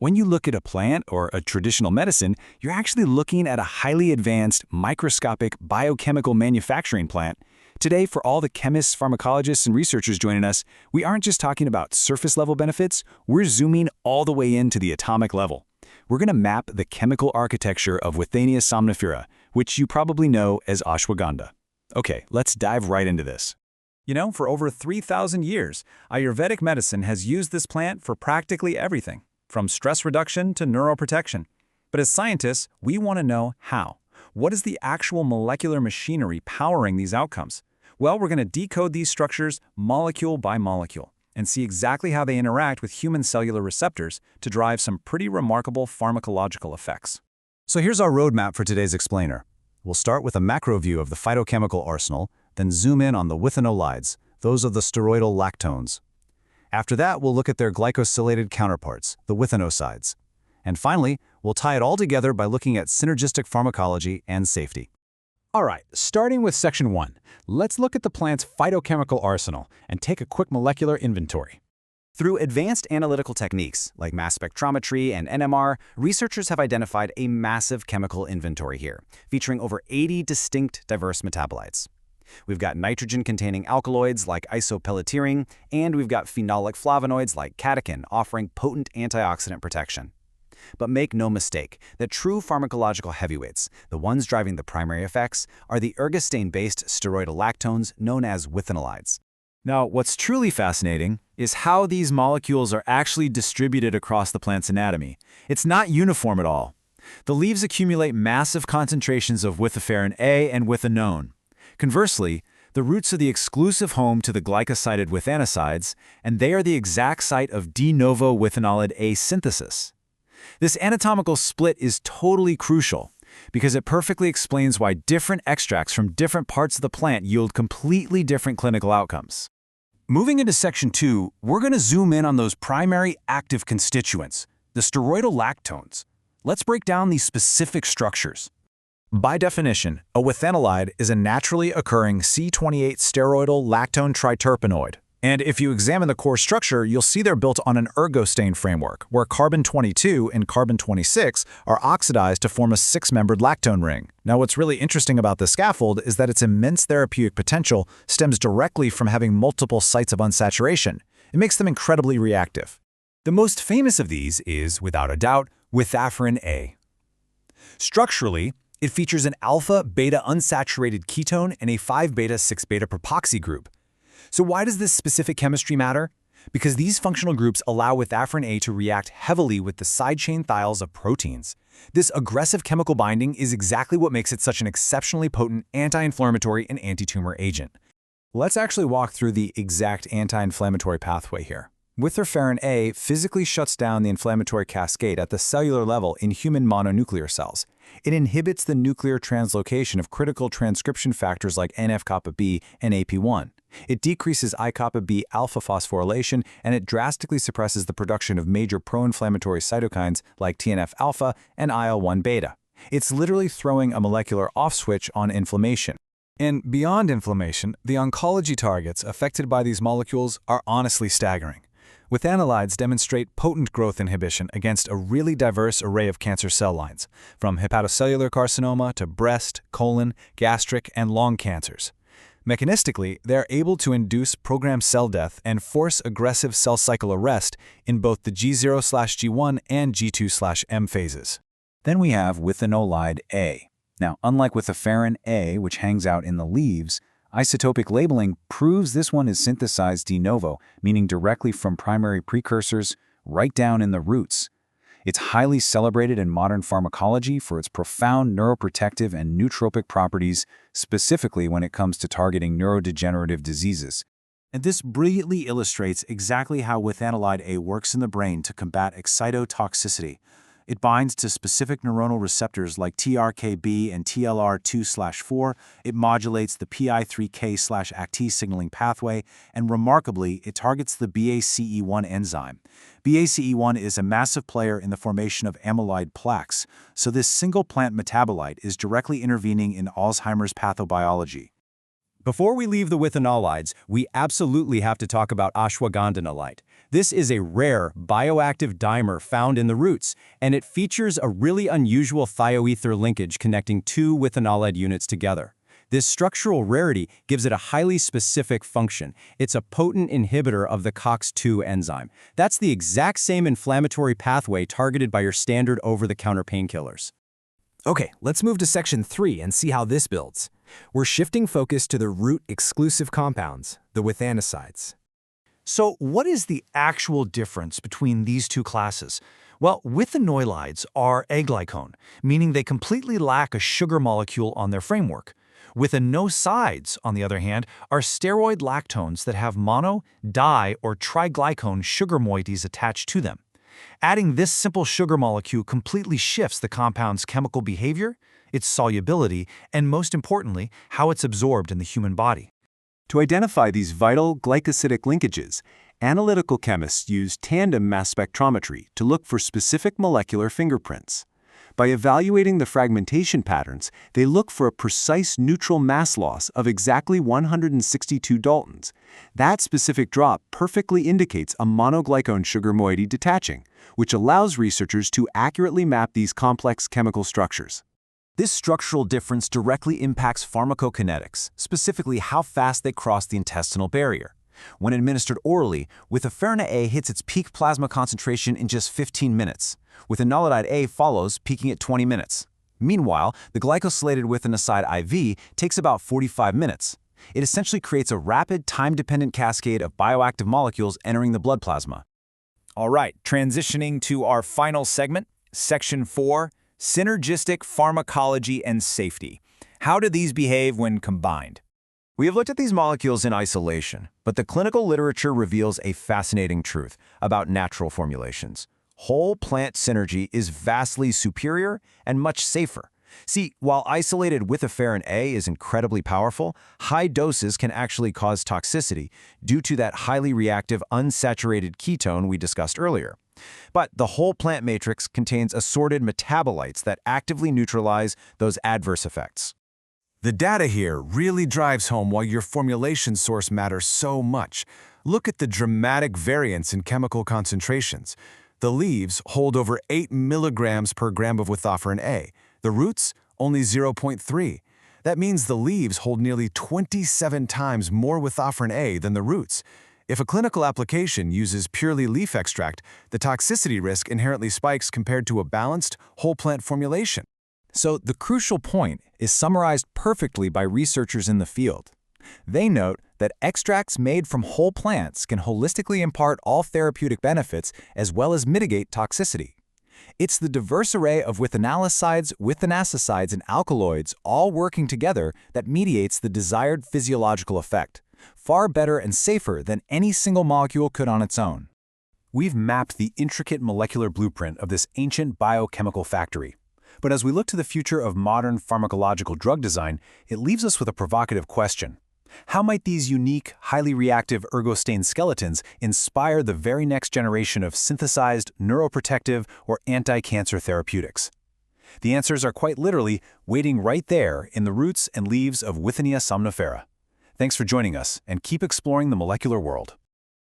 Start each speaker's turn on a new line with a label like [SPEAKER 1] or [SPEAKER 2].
[SPEAKER 1] When you look at a plant or a traditional medicine, you're actually looking at a highly advanced, microscopic biochemical manufacturing plant. Today, for all the chemists, pharmacologists, and researchers joining us, we aren't just talking about surface-level benefits, we're zooming all the way into the atomic level. We're going to map the chemical architecture of Withania somnifera, which you probably know as ashwagandha. Okay, let's dive right into this.
[SPEAKER 2] You know, for over 3,000 years, Ayurvedic medicine has used this plant for practically everything, from stress reduction to neuroprotection. But as scientists, we want to know how. What is the actual molecular machinery powering these outcomes? Well, we're going to decode these structures molecule by molecule and see exactly how they interact with human cellular receptors to drive some pretty remarkable pharmacological effects.
[SPEAKER 3] So here's our roadmap for today's explainer. We'll start with a macro view of the phytochemical arsenal, then zoom in on the withanolides, those are the steroidal lactones. After that, we'll look at their glycosylated counterparts, the withanosides. And finally, we'll tie it all together by looking at synergistic pharmacology and safety.
[SPEAKER 4] All right, starting with Section 1, let's look at the plant's phytochemical arsenal and take a quick molecular inventory.
[SPEAKER 3] Through advanced analytical techniques like mass spectrometry and NMR, researchers have identified a massive chemical inventory here, featuring over 80 distinct diverse metabolites. We've got nitrogen-containing alkaloids like isopellityrene, and we've got phenolic flavonoids like catechin offering potent antioxidant protection. But make no mistake, the true pharmacological heavyweights, the ones driving the primary effects, are the ergostane-based steroidal lactones known as withanolides.
[SPEAKER 1] Now, what's truly fascinating is how these molecules are actually distributed across the plant's anatomy. It's not uniform at all. The leaves accumulate massive concentrations of withaferin A and withanone. Conversely, the roots are the exclusive home to the glycosylated withanosides, and they are the exact site of de novo withanolide A synthesis. This anatomical split is totally crucial because it perfectly explains why different extracts from different parts of the plant yield completely different clinical outcomes. Moving into Section 2, we're going to zoom in on those primary active constituents, the steroidal lactones. Let's break down these specific structures. By definition, a withanolide is a naturally occurring C28 steroidal lactone triterpenoid. And if you examine the core structure, you'll see they're built on an ergostane framework, where carbon-22 and carbon-26 are oxidized to form a six-membered lactone ring. Now, what's really interesting about this scaffold is that its immense therapeutic potential stems directly from having multiple sites of unsaturation. It makes them incredibly reactive. The most famous of these is, without a doubt, withaferin A. Structurally, it features an alpha-beta unsaturated ketone and a 5-beta-6-beta propoxy group. So why does this specific chemistry matter? Because these functional groups allow withaferin A to react heavily with the side chain thiols of proteins. This aggressive chemical binding is exactly what makes it such an exceptionally potent anti-inflammatory and anti-tumor agent. Let's actually walk through the exact anti-inflammatory pathway here. Withaferin A physically shuts down the inflammatory cascade at the cellular level in human mononuclear cells. It inhibits the nuclear translocation of critical transcription factors like NF-kappa B and AP1. It decreases I-kappa B alpha phosphorylation, and it drastically suppresses the production of major pro-inflammatory cytokines like TNF-alpha and IL-1 beta. It's literally throwing a molecular off switch on inflammation. And beyond inflammation, the oncology targets affected by these molecules are honestly staggering. Withanolides demonstrate potent growth inhibition against a really diverse array of cancer cell lines, from hepatocellular carcinoma to breast, colon, gastric, and lung cancers. Mechanistically, they are able to induce programmed cell death and force aggressive cell cycle arrest in both the G0/G1 and G2/M phases. Then we have withanolide A. Now, unlike withaferin A, which hangs out in the leaves, isotopic labeling proves this one is synthesized de novo, meaning directly from primary precursors right down in the roots. It's highly celebrated in modern pharmacology for its profound neuroprotective and nootropic properties, specifically when it comes to targeting neurodegenerative diseases. And this brilliantly illustrates exactly how withanolide A works in the brain to combat excitotoxicity. It binds to specific neuronal receptors like TRKB and TLR2/4, it modulates the PI3K/ACT signaling pathway, and remarkably, it targets the BACE1 enzyme. BACE1 is a massive player in the formation of amyloid plaques, so this single plant metabolite is directly intervening in Alzheimer's pathobiology.
[SPEAKER 2] Before we leave the withanolides, we absolutely have to talk about ashwagandha.
[SPEAKER 3] This is a rare bioactive dimer found in the roots, and it features a really unusual thioether linkage connecting two withanolide units together. This structural rarity gives it a highly specific function. It's a potent inhibitor of the COX-2 enzyme. That's the exact same inflammatory pathway targeted by your standard over-the-counter painkillers.
[SPEAKER 5] Okay, let's move to section 3 and see how this builds. We're shifting focus to the root-exclusive compounds, the withanicides.
[SPEAKER 1] So what is the actual difference between these two classes? Well, withanoids are aglycone, meaning they completely lack a sugar molecule on their framework. Withanosides, on the other hand, are steroid lactones that have mono, di, or triglycone sugar moieties attached to them. Adding this simple sugar molecule completely shifts the compound's chemical behavior, its solubility, and most importantly, how it's absorbed in the human body.
[SPEAKER 6] To identify these vital glycosidic linkages, analytical chemists use tandem mass spectrometry to look for specific molecular fingerprints. By evaluating the fragmentation patterns, they look for a precise neutral mass loss of exactly 162 Daltons. That specific drop perfectly indicates a monoglycone sugar moiety detaching, which allows researchers to accurately map these complex chemical structures.
[SPEAKER 3] This structural difference directly impacts pharmacokinetics, specifically how fast they cross the intestinal barrier. When administered orally, Withafera A hits its peak plasma concentration in just 15 minutes. Withanolide A follows, peaking at 20 minutes. Meanwhile, the glycosylated withanicide IV takes about 45 minutes. It essentially creates a rapid, time-dependent cascade of bioactive molecules entering the blood plasma.
[SPEAKER 2] All right, transitioning to our final segment, Section 4, Synergistic Pharmacology and Safety. How do these behave when combined?
[SPEAKER 1] We have looked at these molecules in isolation, but the clinical literature reveals a fascinating truth about natural formulations. Whole plant synergy is vastly superior and much safer. See, while isolated Withafera A is incredibly powerful, high doses can actually cause toxicity due to that highly reactive unsaturated ketone we discussed earlier. But the whole plant matrix contains assorted metabolites that actively neutralize those adverse effects.
[SPEAKER 7] The data here really drives home why your formulation source matters so much. Look at the dramatic variance in chemical concentrations. The leaves hold over 8 milligrams per gram of Withafera A. The roots, only 0.3. That means the leaves hold nearly 27 times more Withafera A than the roots. If a clinical application uses purely leaf extract, the toxicity risk inherently spikes compared to a balanced, whole plant formulation.
[SPEAKER 2] So the crucial point is summarized perfectly by researchers in the field. They note that extracts made from whole plants can holistically impart all therapeutic benefits as well as mitigate toxicity. It's the diverse array of withanolicides, withanacicides, and alkaloids all working together that mediates the desired physiological effect, far better and safer than any single molecule could on its own.
[SPEAKER 3] We've mapped the intricate molecular blueprint of this ancient biochemical factory. But as we look to the future of modern pharmacological drug design, it leaves us with a provocative question. How might these unique, highly reactive ergostained skeletons inspire the very next generation of synthesized, neuroprotective, or anti-cancer therapeutics? The answers are quite literally waiting right there in the roots and leaves of Withania somnifera. Thanks for joining us, and keep exploring the molecular world.